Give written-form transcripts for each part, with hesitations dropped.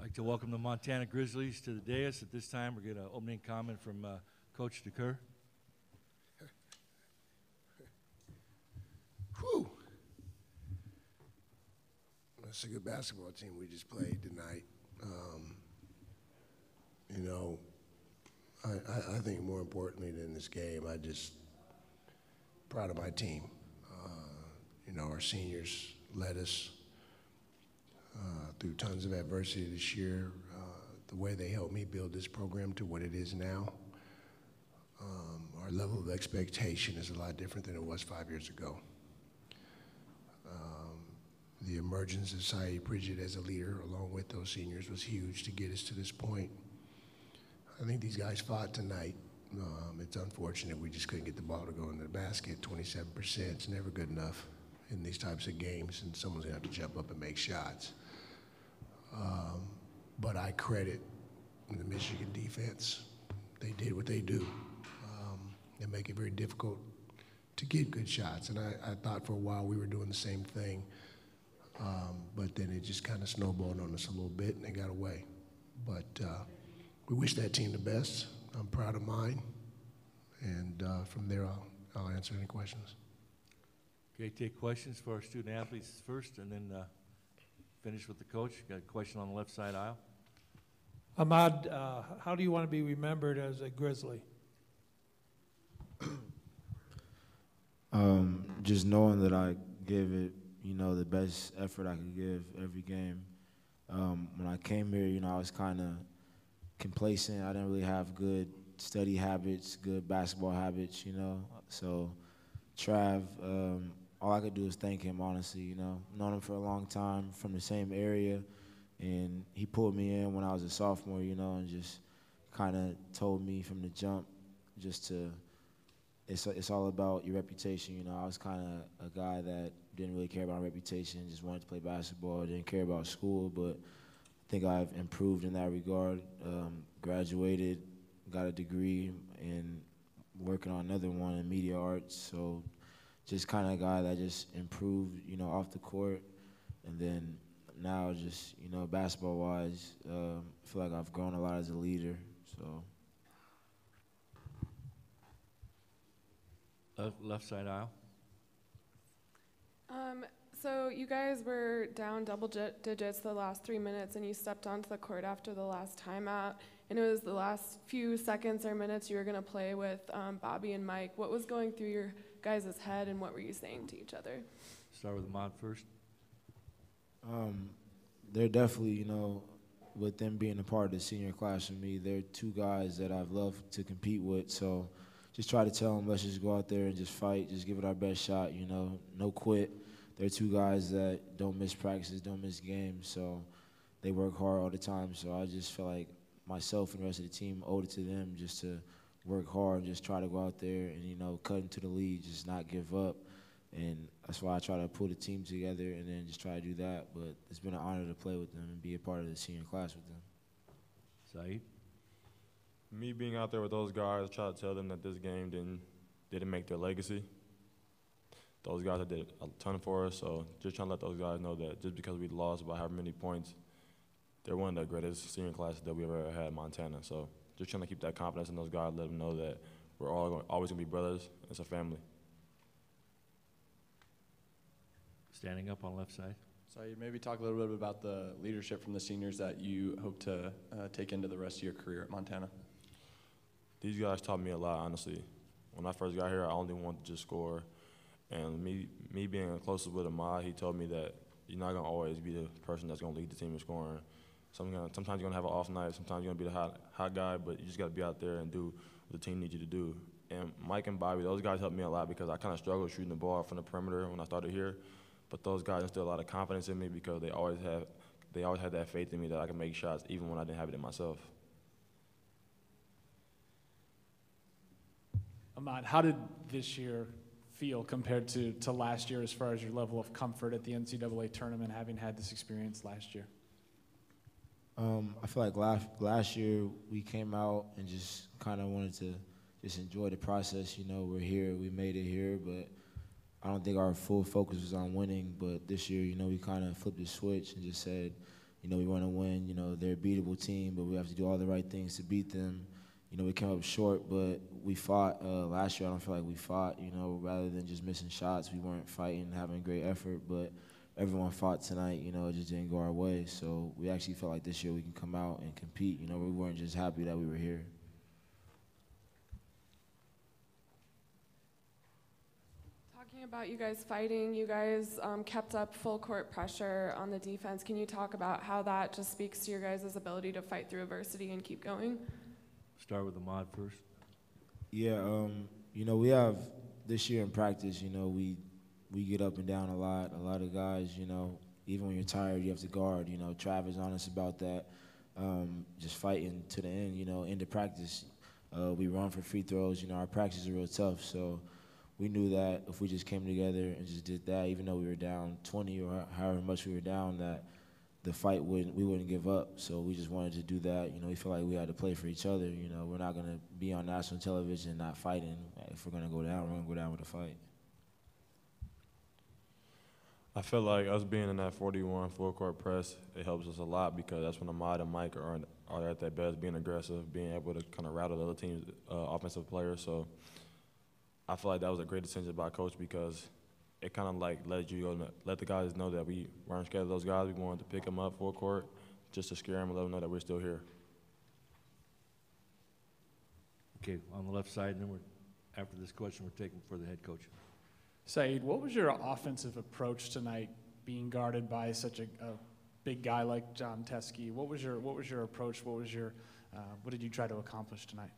I'd like to welcome the Montana Grizzlies to the dais. At this time, we're getting an opening comment from Coach DeCur. Whew. That's a good basketball team we just played tonight. You know, I think more importantly than this game, I just proud of my team. You know, our seniors led us through tons of adversity this year. The way they helped me build this program to what it is now. Our level of expectation is a lot different than it was 5 years ago. The emergence of Saeed Pridgett as a leader, along with those seniors, was huge to get us to this point. I think these guys fought tonight. It's unfortunate we just couldn't get the ball to go in the basket. 27%, it's never good enough in these types of games, and someone's gonna have to jump up and make shots. But I credit the Michigan defense. They did what they do. They make it very difficult to get good shots, and I thought for a while we were doing the same thing, but then it just kind of snowballed on us a little bit, and they got away. But we wish that team the best. I'm proud of mine, and from there I'll answer any questions. Okay, take questions for our student athletes first, and then finish with the coach. Got a question on the left side aisle. Ahmad, how do you want to be remembered as a Grizzly? Just knowing that I give it, you know, the best effort I could give every game. When I came here, you know, I was kind of complacent. I didn't really have good study habits, good basketball habits, you know. So Trav, all I could do is thank him, honestly, you know. Known him for a long time, from the same area, and he pulled me in when I was a sophomore, you know, and just kind of told me from the jump just to, it's all about your reputation, you know. I was kind of a guy that didn't really care about my reputation, just wanted to play basketball, didn't care about school, but I think I've improved in that regard. Graduated, got a degree, and working on another one in media arts, so just kind of a guy that just improved, you know, off the court, and then now just, you know, basketball-wise, I feel like I've grown a lot as a leader, so. Left side aisle. So you guys were down double digits the last 3 minutes, and you stepped onto the court after the last timeout, and it was the last few seconds or minutes you were going to play with Bobby and Mike. What was going through your guys' head, and what were you saying to each other? Start with Ahmad first. They're definitely, you know, with them being a part of the senior class with me, they're two guys that I've loved to compete with, so just try to tell them, let's just go out there and just fight, just give it our best shot, you know, no quit. They're two guys that don't miss practices, don't miss games, so they work hard all the time. So I just feel like myself and the rest of the team owed it to them just to work hard and just try to go out there and, you know, cut into the lead, just not give up. And that's why I try to pull the team together and then just try to do that. But it's been an honor to play with them and be a part of the senior class with them. Saeed? Me being out there with those guys, I try to tell them that this game didn't make their legacy. Those guys did a ton for us, so just trying to let those guys know that just because we lost by however many points, they're one of the greatest senior classes that we've ever had in Montana. So just trying to keep that confidence in those guys, let them know that we're always going to be brothers. It's a family. Standing up on left side. So you maybe talk a little bit about the leadership from the seniors that you hope to take into the rest of your career at Montana. These guys taught me a lot, honestly. When I first got here, I only wanted to just score. And me being closest with Ahmad, he told me that you're not going to always be the person that's going to lead the team in scoring. Sometimes you're going to have an off night, sometimes you're going to be the hot guy, but you just got to be out there and do what the team needs you to do. And Mike and Bobby, those guys helped me a lot because I kind of struggled shooting the ball from the perimeter when I started here. But those guys instilled a lot of confidence in me because they always had that faith in me that I could make shots even when I didn't have it in myself. Ahmad, how did this year feel compared to last year as far as your level of comfort at the NCAA tournament, having had this experience last year? I feel like last year we came out and just kind of wanted to just enjoy the process. You know, we're here, we made it here, but I don't think our full focus was on winning. But this year, you know, we kind of flipped the switch and just said, You know, we want to win. You know, they're a beatable team, but we have to do all the right things to beat them. You know, we came up short, but we fought. Last year, I don't feel like we fought, you know, rather than just missing shots. We weren't fighting, having great effort, but everyone fought tonight. You know, it just didn't go our way. So we actually felt like this year we can come out and compete. You know, we weren't just happy that we were here. Talking about you guys fighting, you guys kept up full court pressure on the defense. Can you talk about how that just speaks to your guys' ability to fight through adversity and keep going? Start with Ahmad first. Yeah, you know, we have this year in practice, you know, we get up and down a lot. A lot of guys, you know, even when you're tired, you have to guard. You know, Trav is honest about that. Just fighting to the end, you know, into practice. We run for free throws. You know, our practice is real tough. So we knew that if we just came together and just did that, even though we were down 20 or however much we were down, that the fight we wouldn't give up. So we just wanted to do that. You know, we feel like we had to play for each other. You know, we're not going to be on national television not fighting. If we're going to go down, we're going to go down with a fight. I feel like us being in that 41 full court press, it helps us a lot because that's when Ahmad and Mike are at their best, being aggressive, being able to kind of rattle the other team's offensive players. So I feel like that was a great decision by Coach because it kind of like let the guys know that we weren't scared of those guys. We wanted to pick them up full court just to scare them and let them know that we're still here. Okay, on the left side, and then after this question, we're taking for the head coach. Saeed, what was your offensive approach tonight, being guarded by such a big guy like John Teskey? What was your approach? What did you try to accomplish tonight?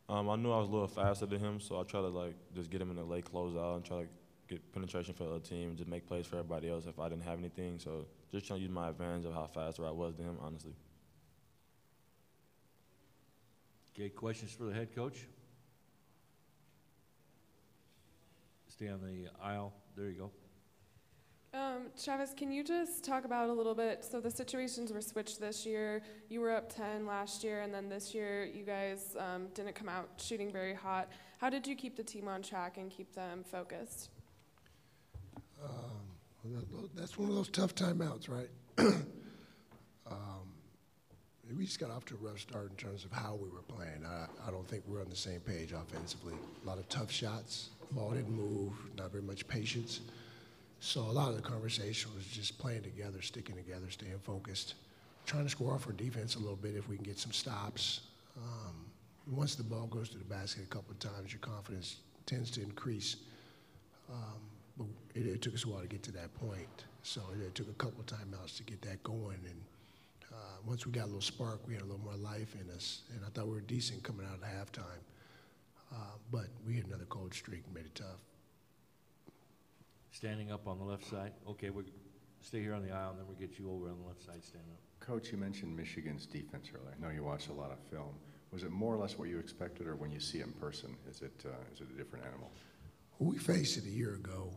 I knew I was a little faster than him, so I tried to just get him in the late closeout and try to get penetration for the other team, just make plays for everybody else if I didn't have anything. So just trying to use my advantage of how faster I was than him, honestly. Okay, questions for the head coach? Stay on the aisle. There you go. Travis, can you just talk about a little bit, so the situations were switched this year. You were up 10 last year, and then this year you guys didn't come out shooting very hot. How did you keep the team on track and keep them focused? That's one of those tough timeouts, right? We just got off to a rough start in terms of how we were playing. I don't think we were on the same page offensively. A lot of tough shots, ball didn't move, not very much patience. So a lot of the conversation was just playing together, sticking together, staying focused, trying to score off our defense a little bit if we can get some stops. Once the ball goes to the basket a couple of times, your confidence tends to increase. But it took us a while to get to that point. So it took a couple of timeouts to get that going. And once we got a little spark, we had a little more life in us. And I thought we were decent coming out of halftime. But we hit another cold streak and made it tough. Standing up on the left side. Okay, we'll stay here on the aisle, and then we'll get you over on the left side, stand up. Coach, you mentioned Michigan's defense earlier. I know you watched a lot of film. Was it more or less what you expected, or when you see it in person, is it a different animal? We faced it a year ago,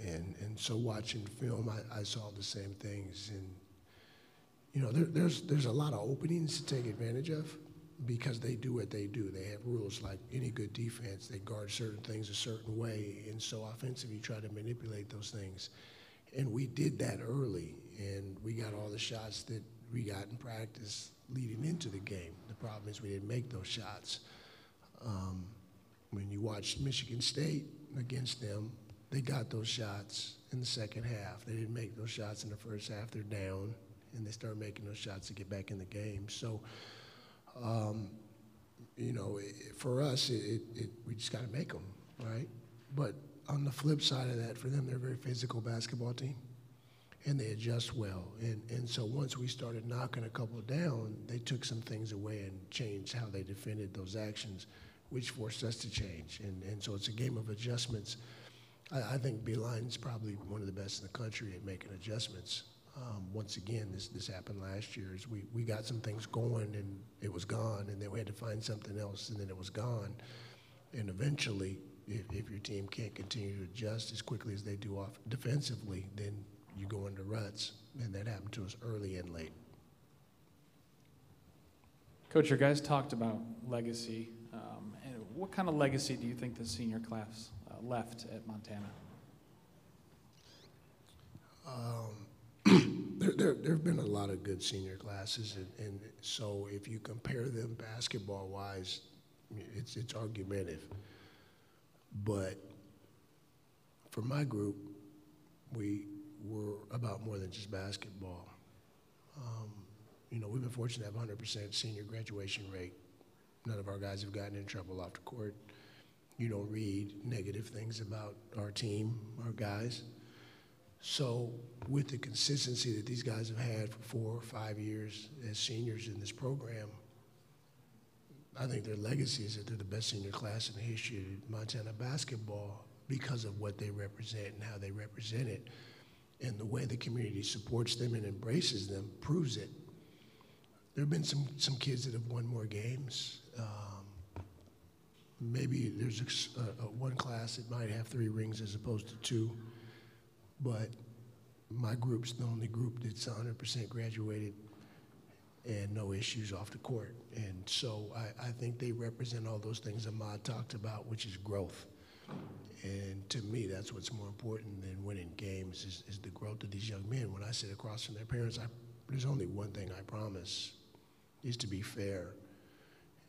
and so watching film, I saw the same things. And you know, there's a lot of openings to take advantage of because they do what they do. They have rules like any good defense. They guard certain things a certain way, and so offensively, you try to manipulate those things. And we did that early, and we got all the shots that we got in practice leading into the game. The problem is we didn't make those shots. When you watch Michigan State against them, they got those shots in the second half. They didn't make those shots in the first half. They're down, and they start making those shots to get back in the game. So, you know, for us, we just got to make them, right? But on the flip side of that, for them, they're a very physical basketball team, and they adjust well. And so once we started knocking a couple down, they took some things away and changed how they defended those actions, which forced us to change. And so it's a game of adjustments. I think Beeline's probably one of the best in the country at making adjustments. Once again, this happened last year. Is we got some things going, and it was gone, and then we had to find something else, and then it was gone. And eventually, if your team can't continue to adjust as quickly as they do off defensively, then you go into ruts, and that happened to us early and late. Coach, your guys talked about legacy. And what kind of legacy do you think the senior class left at Montana? There have been a lot of good senior classes, and so if you compare them basketball-wise, it's argumentative. But for my group, we were about more than just basketball. You know, we've been fortunate to have 100% senior graduation rate. None of our guys have gotten in trouble off the court. You don't read negative things about our team, our guys. So with the consistency that these guys have had for 4 or 5 years as seniors in this program, I think their legacy is that they're the best senior class in the history of Montana basketball because of what they represent and how they represent it. And the way the community supports them and embraces them proves it. There have been some kids that have won more games. Maybe there's one class that might have 3 rings as opposed to 2. But my group's the only group that's 100% graduated and no issues off the court. And so I think they represent all those things Ahmad talked about, which is growth. And to me, that's what's more important than winning games is the growth of these young men. When I sit across from their parents, there's only one thing I promise, is to be fair.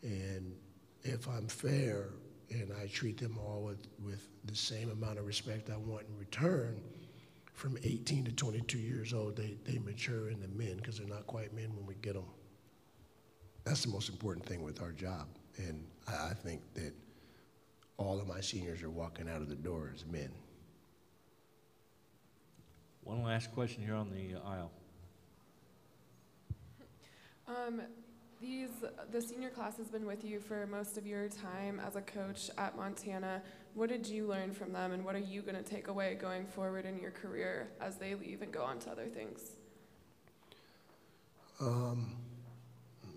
And if I'm fair and I treat them all with the same amount of respect I want in return, from 18 to 22 years old, they mature into men because they're not quite men when we get them. That's the most important thing with our job. And I think that all of my seniors are walking out of the door as men. One last question here on the aisle. The senior class has been with you for most of your time as a coach at Montana. What did you learn from them, and what are you going to take away going forward in your career as they leave and go on to other things?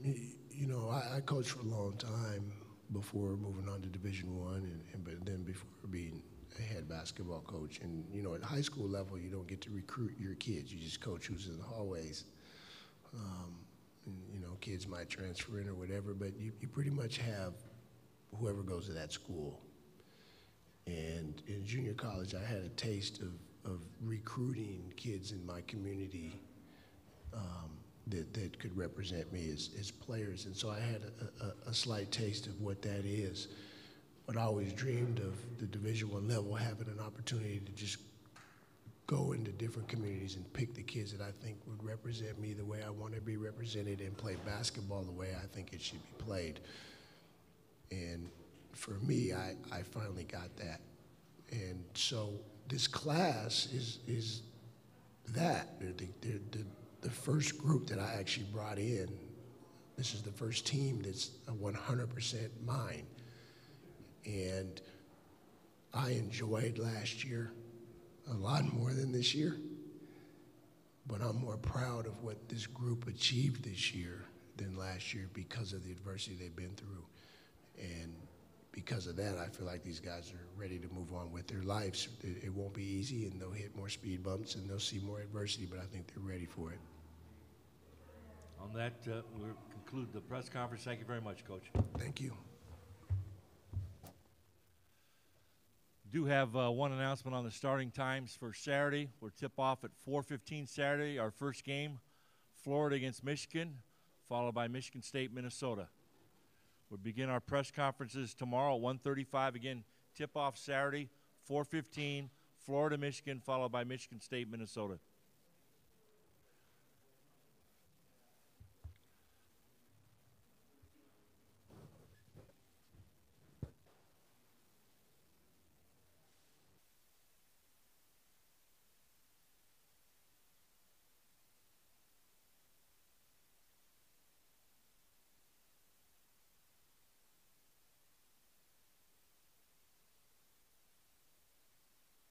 You know, I coached for a long time before moving on to Division I, but then before being a head basketball coach. And, you know, at high school level, you don't get to recruit your kids. You just coach who's in the hallways. You know, kids might transfer in or whatever, but you pretty much have whoever goes to that school. And in junior college, I had a taste of recruiting kids in my community that could represent me as players. And so I had a slight taste of what that is. But I always dreamed of the Division I level, having an opportunity to just go into different communities and pick the kids that I think would represent me the way I want to be represented and play basketball the way I think it should be played. And for me, I finally got that. And so this class is that. They're the first group that I actually brought in. This is the first team that's 100% mine. And I enjoyed last year a lot more than this year, but I'm more proud of what this group achieved this year than last year because of the adversity they've been through. And because of that, I feel like these guys are ready to move on with their lives. It won't be easy, and they'll hit more speed bumps, and they'll see more adversity, but I think they're ready for it. On that, we'll conclude the press conference. Thank you very much, Coach. Thank you. Do have one announcement on the starting times for Saturday. We're tip-off at 4:15 Saturday, our first game, Florida against Michigan, followed by Michigan State, Minnesota. We'll begin our press conferences tomorrow at 1:35. Again, tip-off Saturday, 4:15, Florida, Michigan, followed by Michigan State, Minnesota.